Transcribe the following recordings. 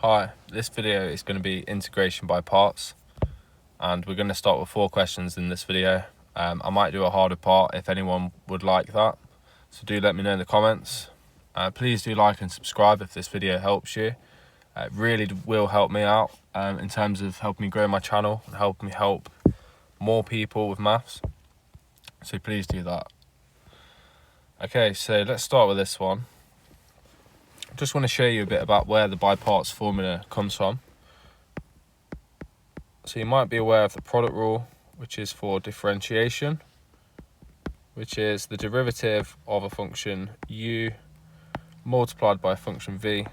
Hi, this video is going to be integration by parts, and we're going to start with 4 questions in this video. I might do a harder part if anyone would like that, so do let me know in the comments. Please do like and subscribe if this video helps you. It really will help me out in terms of helping me grow my channel and help me help more people with maths, so please do that. Okay, so let's start with this one. I just want to show you a bit about where the by parts formula comes from. So you might be aware of the product rule, which is for differentiation, which is the derivative of a function u multiplied by a function v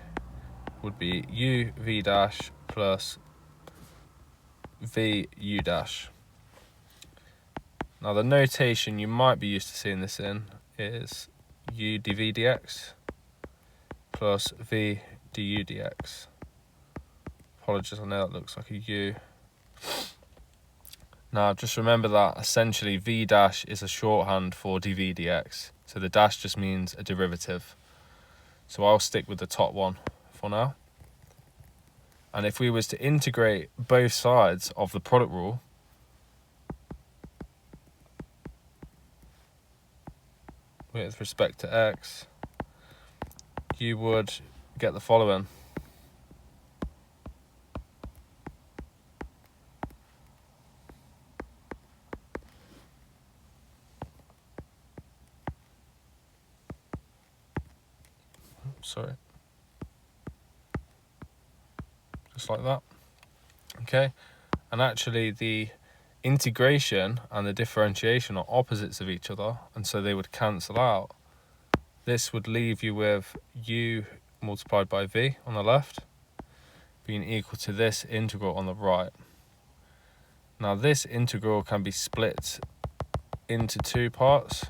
would be u v dash plus v u dash. Now the notation you might be used to seeing this in is u dv dx plus v du dx. Apologies, I know that looks like a u. Now just remember that essentially v dash is a shorthand for dv dx, so the dash just means a derivative. So I'll stick with the top one for now. And if we was to integrate both sides of the product rule, with respect to x, you would get the following. Sorry. Just like that. Okay. And actually the integration and the differentiation are opposites of each other, and so they would cancel out. This would leave you with u multiplied by v on the left being equal to this integral on the right. Now this integral can be split into 2 parts,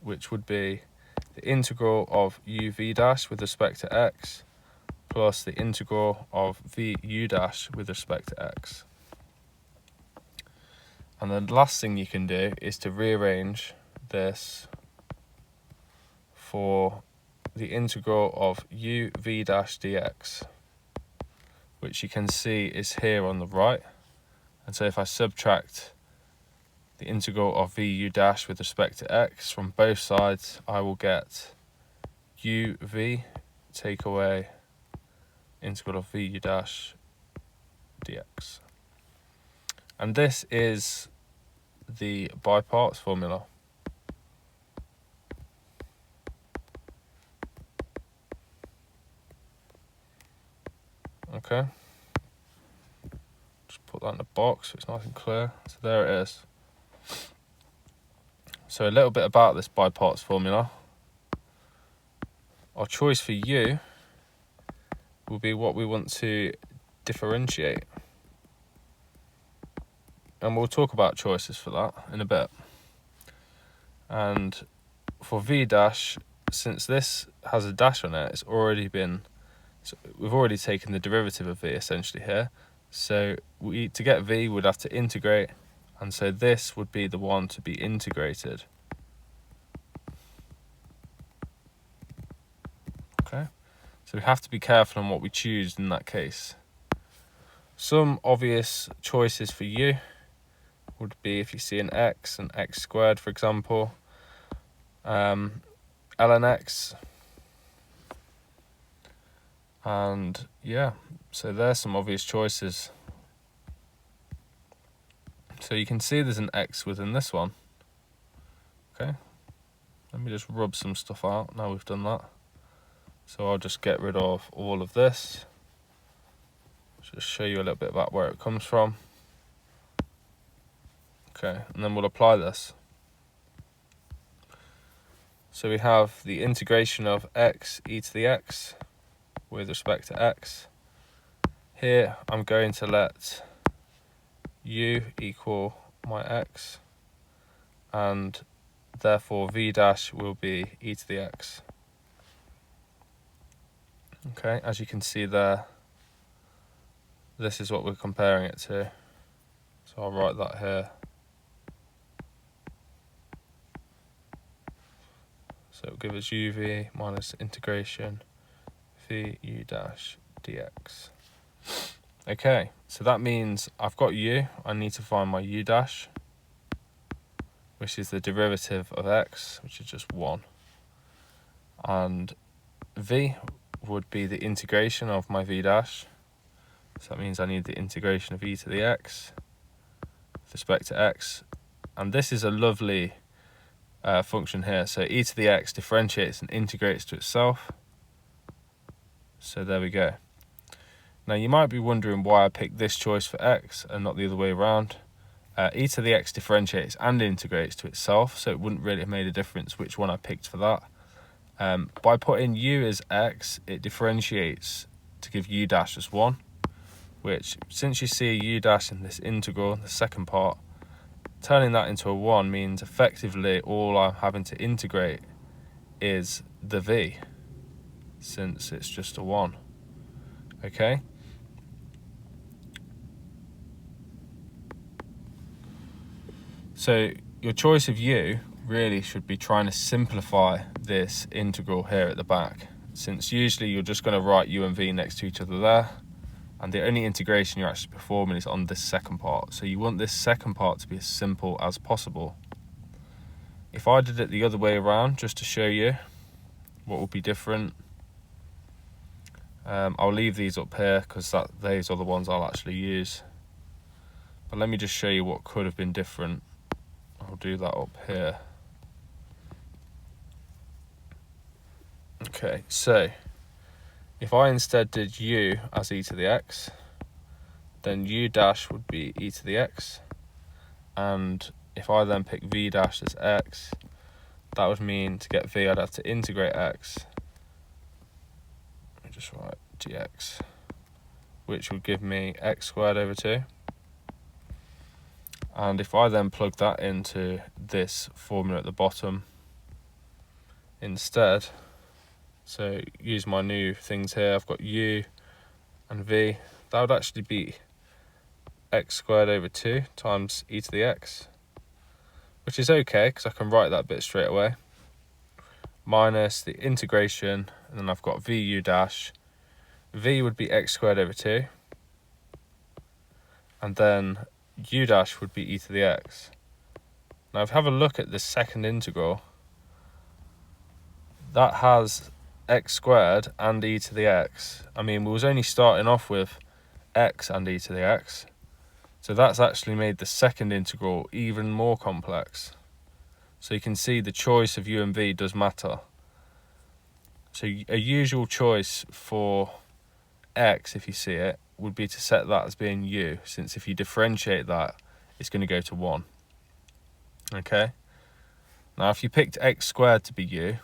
which would be the integral of u v dash with respect to x plus the integral of v u dash with respect to x. And the last thing you can do is to rearrange this for the integral of u v dash dx, which you can see is here on the right. And so if I subtract the integral of v u dash with respect to x from both sides, I will get u v take away integral of v u dash dx. And this is the by parts formula. Okay, just put that in the box so it's nice and clear. So there it is. So a little bit about this by parts formula. Our choice for u will be what we want to differentiate, and we'll talk about choices for that in a bit. And for v dash, since this has a dash on it, we've already taken the derivative of v essentially here. So to get v, we'd have to integrate, and so this would be the one to be integrated. Okay, so we have to be careful on what we choose in that case. Some obvious choices for u would be if you see an x and x squared, for example, ln x, and yeah, so there's some obvious choices. So you can see there's an x within this one. Okay, let me just rub some stuff out now we've done that. So I'll just get rid of all of this, just show you a little bit about where it comes from. Okay, and then we'll apply this. So we have the integration of x e to the x with respect to x. Here I'm going to let u equal my x, and therefore v dash will be e to the x. Okay, as you can see there, this is what we're comparing it to. So I'll write that here. So it'll give us uv minus integration vu dash dx. Okay, so that means I've got u, I need to find my u dash, which is the derivative of x, which is just 1. And v would be the integration of my v dash. So that means I need the integration of e to the x with respect to x. And this is a lovely function here. So e to the x differentiates and integrates to itself. So there we go. Now you might be wondering why I picked this choice for x and not the other way around. E to the x differentiates and integrates to itself, so it wouldn't really have made a difference which one I picked for that. By putting u as x, it differentiates to give u dash as 1, which, since you see a u dash in this integral, the second part, turning that into a 1 means effectively all I'm having to integrate is the v, since it's just a 1. Okay? So your choice of u really should be trying to simplify this integral here at the back, since usually you're just going to write u and v next to each other there, and the only integration you're actually performing is on this second part. So you want this second part to be as simple as possible. If I did it the other way around, just to show you what would be different, I'll leave these up here because these are the ones I'll actually use. But let me just show you what could have been different. I'll do that up here. Okay, so if I instead did u as e to the x, then u dash would be e to the x, and if I then pick v dash as x, that would mean to get v I'd have to integrate x. Let me just write dx, which would give me x squared over 2. And if I then plug that into this formula at the bottom instead, so use my new things here, I've got u and v, that would actually be x squared over 2 times e to the x, which is okay because I can write that bit straight away, minus the integration, and then I've got vu dash. V would be x squared over 2, and then u dash would be e to the x. Now if we have a look at this second integral, that has x squared and e to the x. I mean, we was only starting off with x and e to the x, so that's actually made the second integral even more complex. So you can see the choice of u and v does matter. So a usual choice for x, if you see it, would be to set that as being u, since if you differentiate that, it's going to go to 1. Okay? Now if you picked x squared to be u,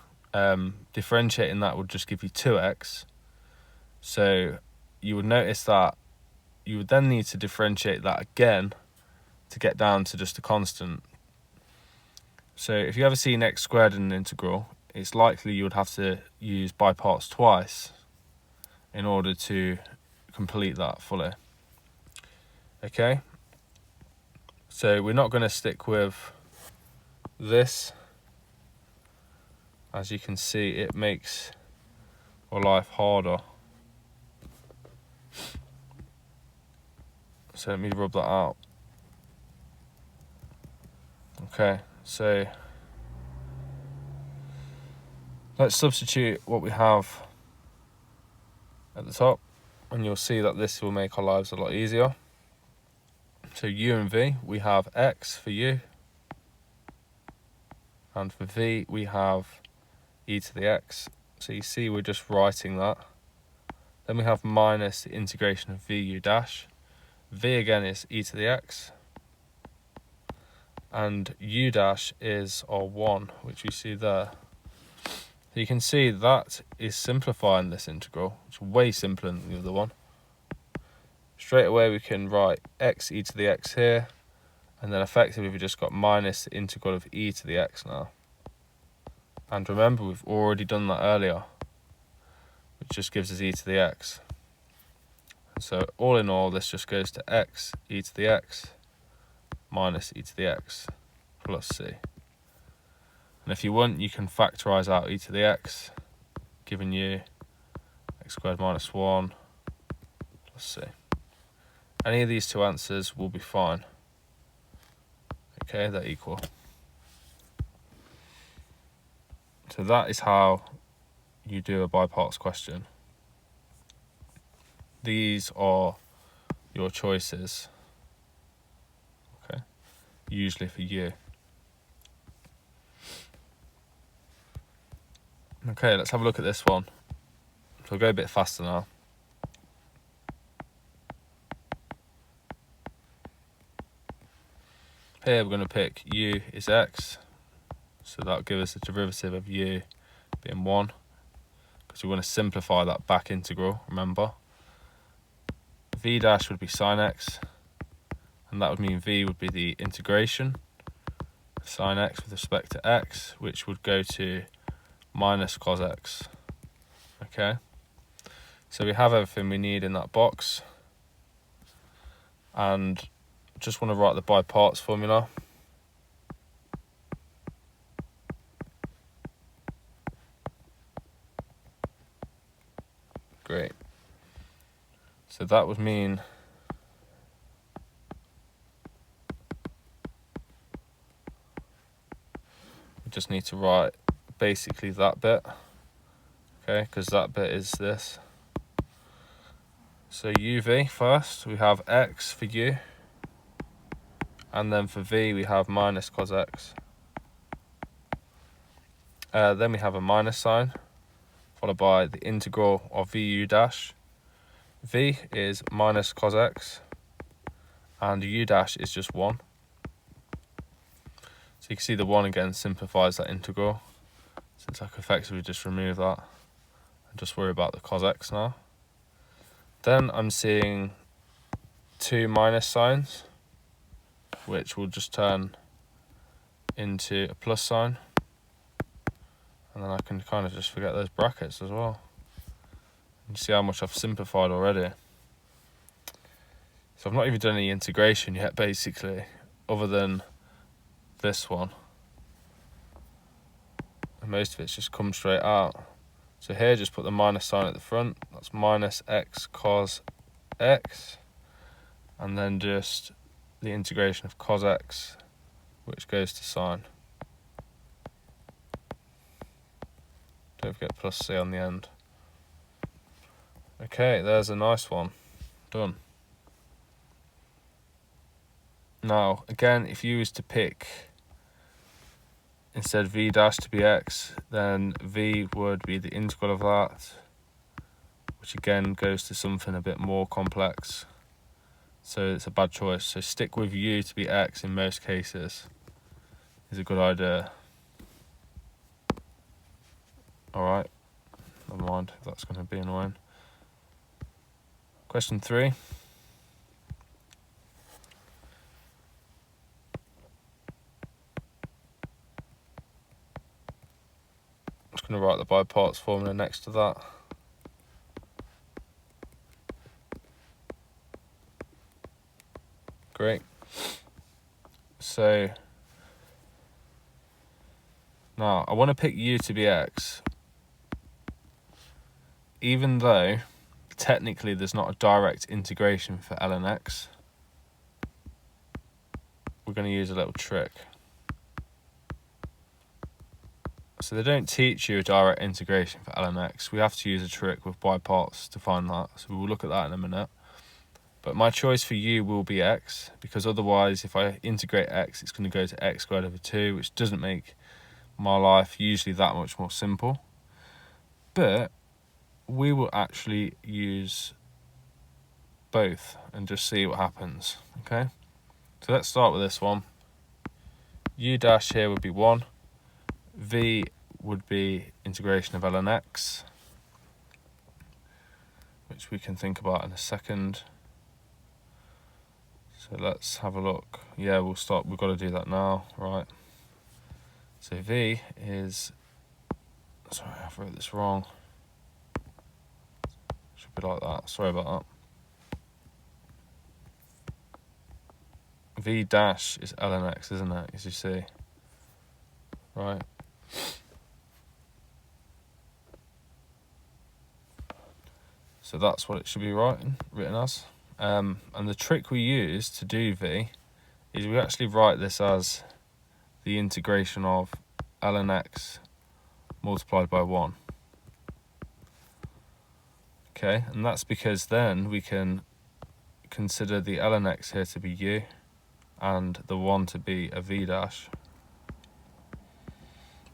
differentiating that would just give you 2x. So you would notice that you would then need to differentiate that again to get down to just a constant. So if you ever see an x squared in an integral, it's likely you would have to use by parts twice in order to complete that fully. Okay, so we're not going to stick with this. As you can see, it makes our life harder. So let me rub that out. Okay, so let's substitute what we have at the top, and you'll see that this will make our lives a lot easier. So u and v, we have x for u, and for v we have e to the x. So you see we're just writing that. Then we have minus the integration of vu dash. V again is e to the x, and u dash is our 1, which you see there. So you can see that is simplifying this integral. It's way simpler than the other one. Straight away we can write x e to the x here, and then effectively we've just got minus the integral of e to the x now. And remember, we've already done that earlier, which just gives us e to the x. And so all in all, this just goes to x e to the x minus e to the x plus c. And if you want, you can factorise out e to the x, giving you x squared minus 1 plus c. Any of these two answers will be fine. Okay, they're equal. So that is how you do a by parts question. These are your choices, okay, usually for you. Okay, let's have a look at this one. So we'll go a bit faster now. Here we're going to pick u is x, so that'll give us a derivative of u being 1, because we want to simplify that back integral, remember. V dash would be sine x, and that would mean v would be the integration of sine x with respect to x, which would go to minus cos x. Okay, so we have everything we need in that box, and just want to write the by parts formula. Great. So that would mean we just need to write basically that bit, okay, because that bit is this. So uv first, we have x for u, and then for v we have minus cos x. Then we have a minus sign, followed by the integral of vu dash. V is minus cos x, and u dash is just 1. So you can see the 1 again simplifies that integral, since I can effectively just remove that and just worry about the cos x now. Then I'm seeing 2 minus signs, which will just turn into a plus sign, and then I can kind of just forget those brackets as well. You see how much I've simplified already. So I've not even done any integration yet, basically, other than this one. And most of it's just come straight out. So here, just put the minus sign at the front. That's minus x cos x. And then just the integration of cos x, which goes to sine. Don't forget plus c on the end. Okay, there's a nice one. Done. Now, again, if you was to pick, instead v dash to be x, then v would be the integral of that, which again goes to something a bit more complex. So it's a bad choice. So stick with u to be x in most cases is a good idea. Alright, never mind if that's going to be annoying. Question 3. I'm just going to write the by parts formula next to that. Great. So now I want to pick u to be x, even though technically there's not a direct integration for ln x. We're going to use a little trick. So they don't teach you a direct integration for ln x. We have to use a trick with by parts to find that. So we'll look at that in a minute. But my choice for u will be x, because otherwise if I integrate x, it's going to go to x squared over 2, which doesn't make my life usually that much more simple. But we will actually use both and just see what happens. Okay, so let's start with this one. U dash here would be 1. V would be integration of ln x, which we can think about in a second. So let's have a look. Yeah, we've got to do that now, right? So V is, sorry, I wrote this wrong. Should be like that, sorry about that. V dash is ln x, isn't it, as you see? Right. So that's what it should be written as. And the trick we use to do v is we actually write this as the integration of ln x multiplied by 1. Okay, and that's because then we can consider the ln x here to be u and the 1 to be a v dash.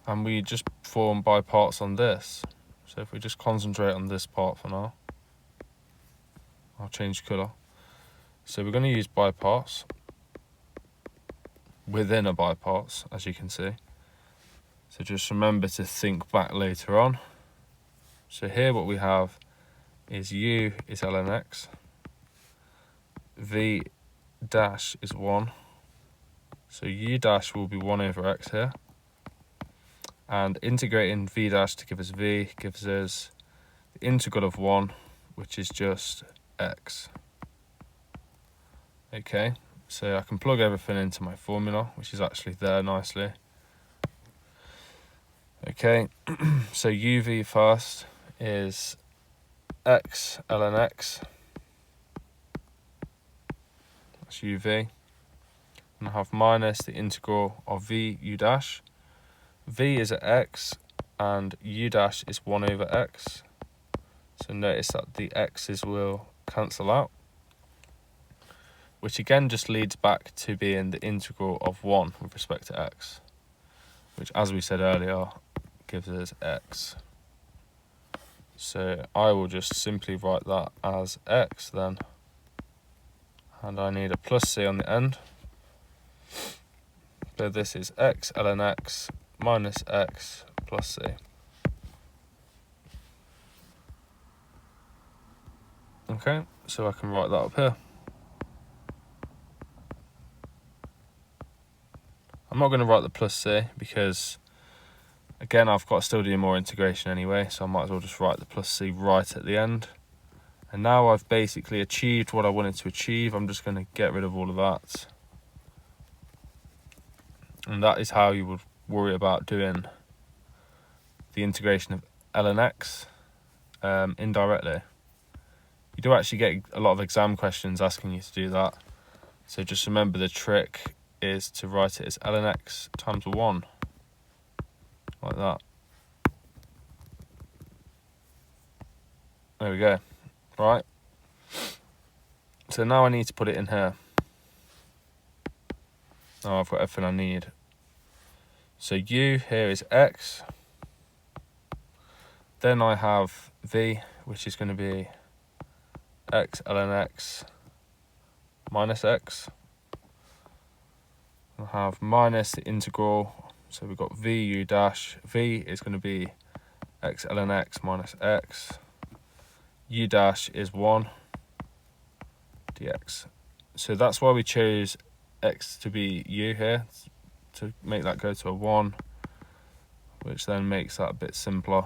And we just form by parts on this. So if we just concentrate on this part for now, I'll change colour. So we're going to use by parts within a by parts, as you can see. So just remember to think back later on. So here what we have is u is ln x, v dash is 1, so u dash will be 1 over x here, and integrating v dash to give us v gives us the integral of 1, which is just x. Okay, so I can plug everything into my formula, which is actually there nicely. Okay, so uv first is x ln x, that's uv, and I have minus the integral of v u dash. V is at x and u dash is 1 over x, so notice that the x's will cancel out, which again just leads back to being the integral of 1 with respect to x, which, as we said earlier, gives us x. So I will just simply write that as x then, and I need a plus c on the end. So this is x ln x minus x plus c. Okay, so I can write that up here. I'm not going to write the plus c because, again, I've got to still do more integration anyway, so I might as well just write the plus c right at the end. And now I've basically achieved what I wanted to achieve. I'm just going to get rid of all of that. And that is how you would worry about doing the integration of ln x indirectly. You do actually get a lot of exam questions asking you to do that. So just remember the trick is to write it as ln x times 1, like that. There we go. Right. So now I need to put it in here. Now I've got everything I need. So u here is x. Then I have v, which is going to be x ln x minus x. I have minus the integral, so we've got v u dash. V is going to be x ln x minus x. U dash is 1 dx. So that's why we chose x to be u here, to make that go to a 1, which then makes that a bit simpler.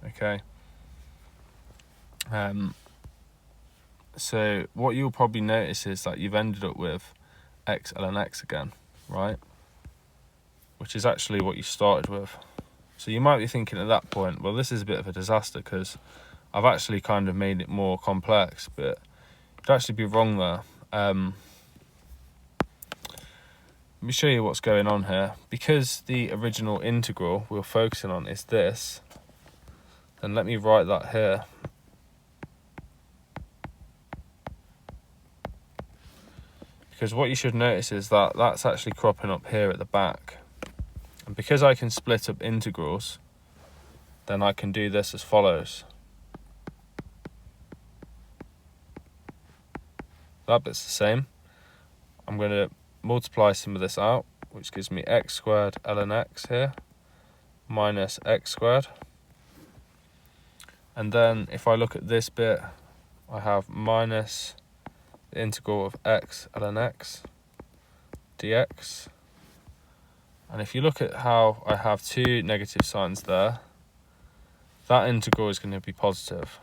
Okay. So what you'll probably notice is that you've ended up with x ln x again, right? Which is actually what you started with. So you might be thinking at that point, well, this is a bit of a disaster because I've actually kind of made it more complex, but you'd actually be wrong there. Let me show you what's going on here. Because the original integral we're focusing on is this, then let me write that here. Because what you should notice is that that's actually cropping up here at the back. And because I can split up integrals, then I can do this as follows. That bit's the same. I'm going to multiply some of this out, which gives me x squared ln x here, minus x squared. And then if I look at this bit, I have minus the integral of x ln x dx. And if you look at how I have two negative signs there, that integral is going to be positive.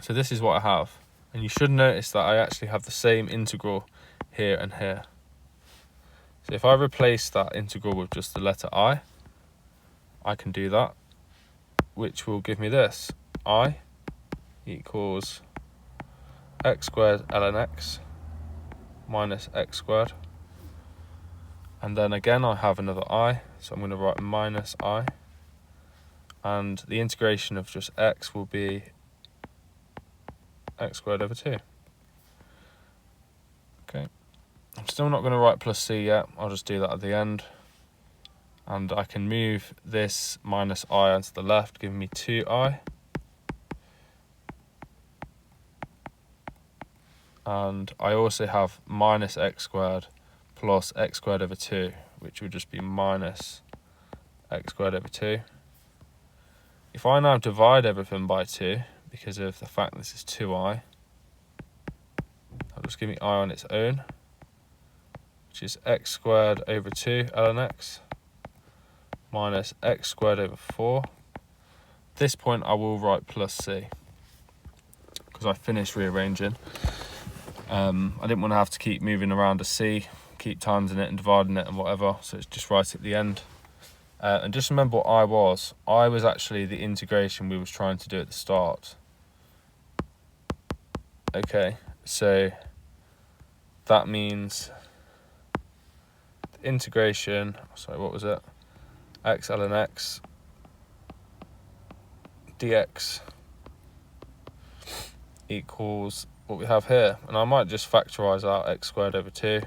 So this is what I have. And you should notice that I actually have the same integral here and here. So if I replace that integral with just the letter I, I can do that, which will give me this. I equals x squared ln x minus x squared. And then again I have another I, so I'm going to write minus I. And the integration of just x will be x squared over 2. Okay, I'm still not going to write plus c yet, I'll just do that at the end. And I can move this minus I onto the left, giving me 2i. And I also have minus x squared plus x squared over 2, which would just be minus x squared over 2. If I now divide everything by 2, because of the fact this is 2i, I'll just give me I on its own, which is x squared over 2 ln x minus x squared over 4. At this point I will write plus c, because I finished rearranging. I didn't want to have to keep moving around a c, keep timesing it and dividing it and whatever, so it's just right at the end. And just remember what I was. I was actually the integration we was trying to do at the start. Okay, so that means the integration, sorry, what was it? X ln x dx equals what we have here. And I might just factorise out x squared over 2.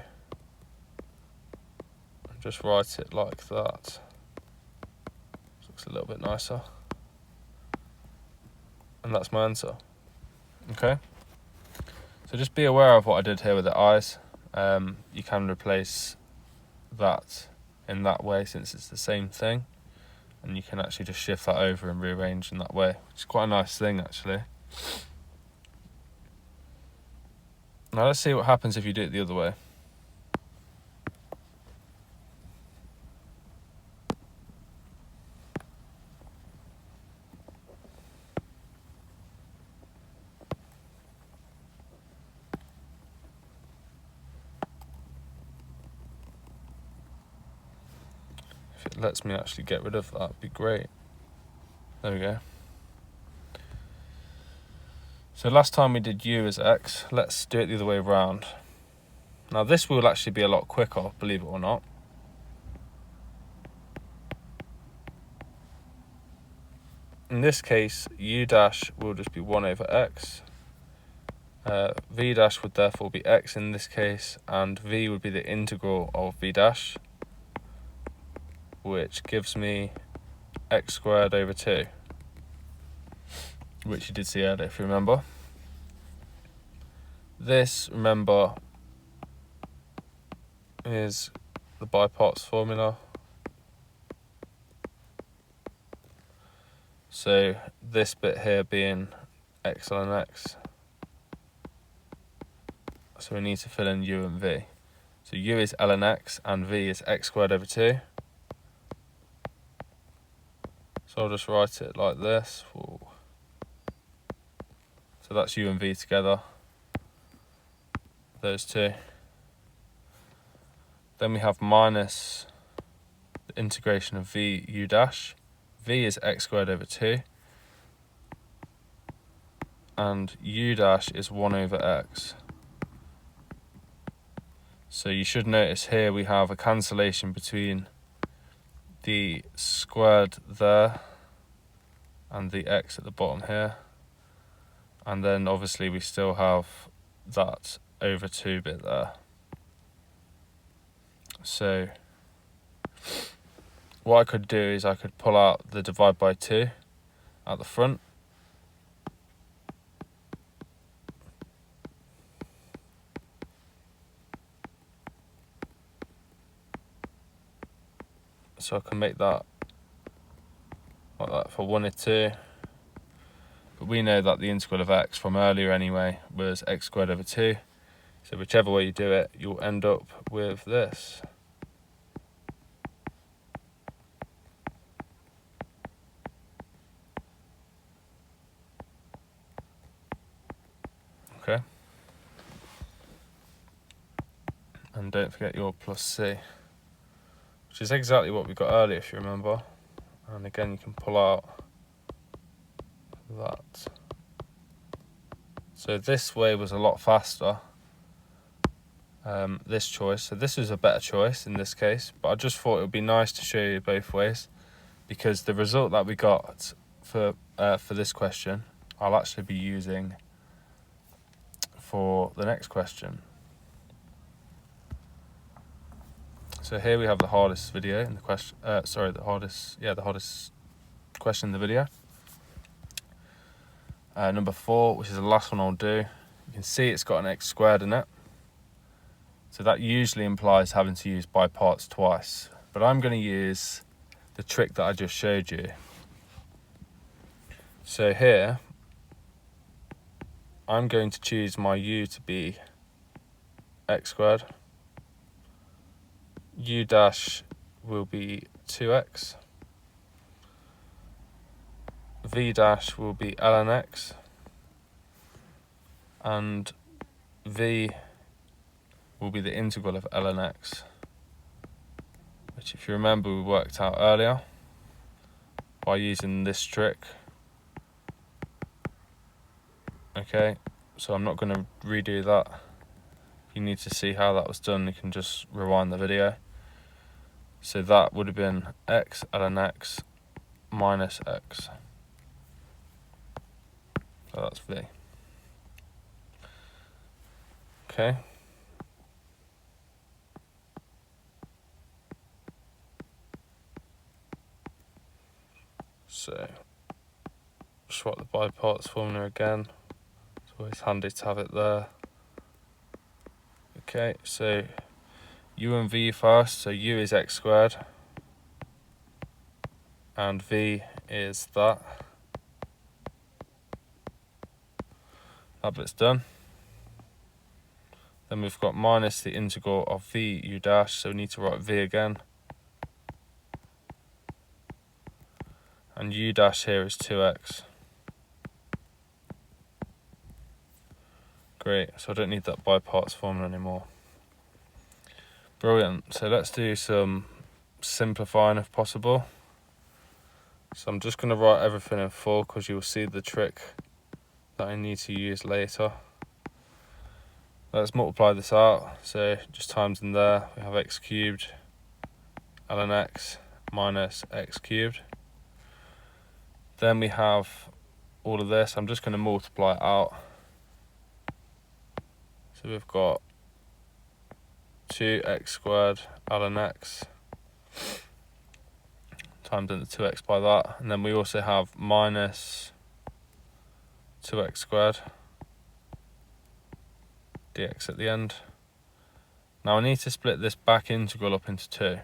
And just write it like that. Looks a little bit nicer. And that's my answer. Okay. So just be aware of what I did here with the i's. You can replace that in that way since it's the same thing. And you can actually just shift that over and rearrange in that way, which is quite a nice thing actually. Now let's see what happens if you do it the other way. If it lets me actually get rid of that, it'd be great. There we go. So last time we did u as x, let's do it the other way around. Now this will actually be a lot quicker, believe it or not. In this case, u dash will just be 1 over x. V dash would therefore be x in this case, and v would be the integral of v dash, which gives me x squared over 2, which you did see earlier if you remember. This, remember, is the by parts formula. So this bit here being x ln x. So we need to fill in u and v. So u is ln x and v is x squared over 2. So I'll just write it like this. Whoa. So that's u and v together. Those two. Then we have minus the integration of v u dash. V is x squared over 2. And u dash is 1 over x. So you should notice here we have a cancellation between the squared there and the x at the bottom here. And then obviously we still have that over 2 bit there. So what I could do is I could pull out the divide by 2 at the front. So I can make that like that if I wanted to. But we know that the integral of x from earlier anyway was x squared over 2. So whichever way you do it, you'll end up with this. Okay. And don't forget your plus c, which is exactly what we got earlier if you remember. And again, you can pull out that. So this way was a lot faster, this choice. So this was a better choice in this case, but I just thought it would be nice to show you both ways, because the result that we got for this question, I'll actually be using for the next question. So here we have the hardest video in the question. The hardest question in the video. Number 4, which is the last one I'll do. You can see it's got an x squared in it. So that usually implies having to use by parts twice. But I'm going to use the trick that I just showed you. So here, I'm going to choose my u to be x squared. U dash will be 2x. V dash will be ln x. And v will be the integral of ln x, which, if you remember, we worked out earlier by using this trick. Okay, so I'm not going to redo that. If you need to see how that was done, you can just rewind the video. So that would have been x ln x minus x. So that's v. Okay. So swap the by parts formula again. It's always handy to have it there. Okay, so u and v first. So u is x squared and v is that. That bit's done. Then we've got minus the integral of v u dash, so we need to write v again. And u dash here is 2x. Great, so I don't need that by parts formula anymore. Brilliant, so let's do some simplifying if possible. So I'm just going to write everything in full because you'll see the trick that I need to use later. Let's multiply this out, so just times in there, we have x cubed ln x minus x cubed. Then we have all of this. I'm just going to multiply it out. So we've got 2x squared ln x times into 2x by that. And then we also have minus 2x squared dx at the end. Now I need to split this back integral up into 2.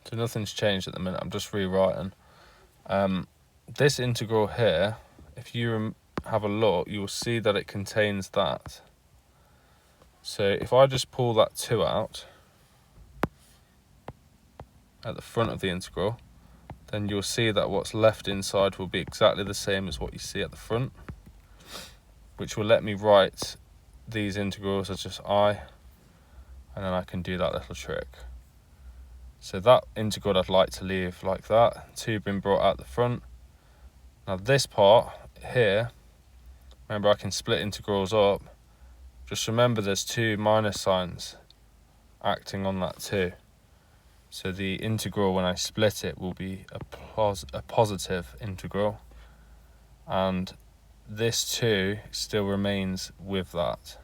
So nothing's changed at the minute, I'm just rewriting. This integral here, if you have a look, you will see that it contains that. So if I just pull that 2 out at the front of the integral, then you'll see that what's left inside will be exactly the same as what you see at the front, which will let me write these integrals as just I, and then I can do that little trick. So that integral I'd like to leave like that, 2 being brought out the front. Now this part here, remember I can split integrals up. Just remember there's 2 minus signs acting on that 2. So the integral when I split it will be a positive integral. And this 2 still remains with that.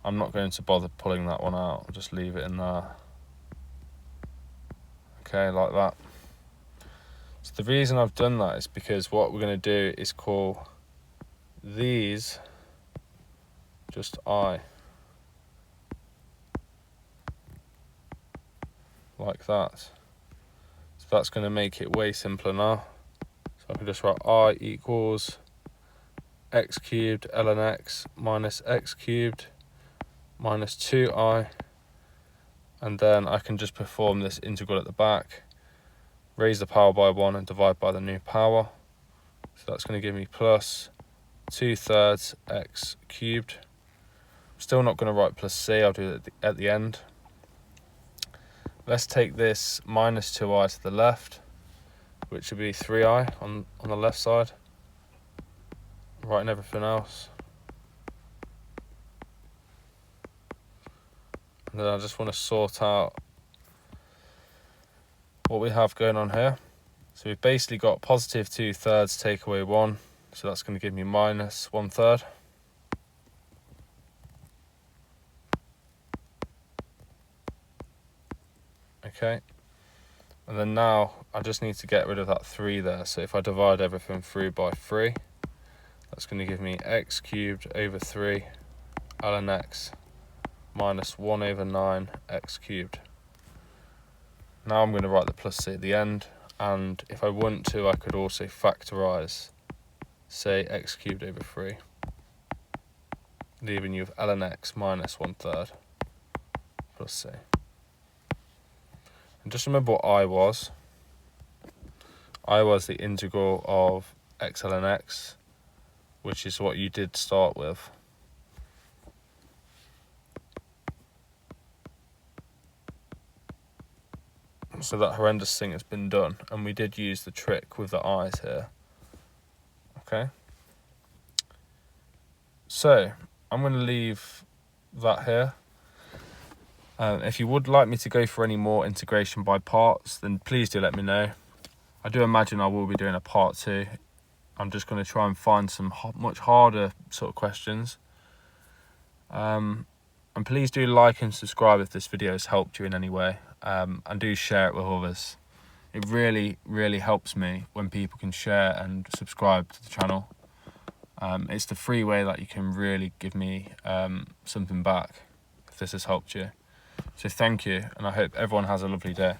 I'm not going to bother pulling that one out, I'll just leave it in there. Okay, like that. So the reason I've done that is because what we're going to do is call these just I. Like that. So that's going to make it way simpler now. So I can just write I equals x cubed ln x minus x cubed minus 2i, and then I can just perform this integral at the back. raise the power by 1 and divide by the new power. So that's going to give me plus 2/3 x cubed. I'm still not going to write plus c, I'll do it at the end. Let's take this minus 2i to the left, which would be 3i on the left side. Writing everything else. And then I just want to sort out what we have going on here. So we've basically got positive 2/3 take away 1, so that's going to give me minus 1/3. Okay, and then now I just need to get rid of that 3 there, so if I divide everything through by 3, that's going to give me x cubed over 3 ln x minus 1 over 9 x cubed. Now I'm going to write the plus c at the end, and if I want to, I could also factorise, say, x cubed over 3, leaving you with ln x minus 1/3 plus c. And just remember what I was. I was the integral of x ln x, which is what you did start with. So that horrendous thing has been done, and we did use the trick with the eyes here. Okay. So I'm going to leave that here. If you would like me to go for any more integration by parts, then please do let me know. I do imagine I will be doing a part 2. I'm just going to try and find some much harder sort of questions. And please do like and subscribe if this video has helped you in any way. And do share it with others. It really, really helps me when people can share and subscribe to the channel. It's the free way that you can really give me something back if this has helped you. So thank you, and I hope everyone has a lovely day.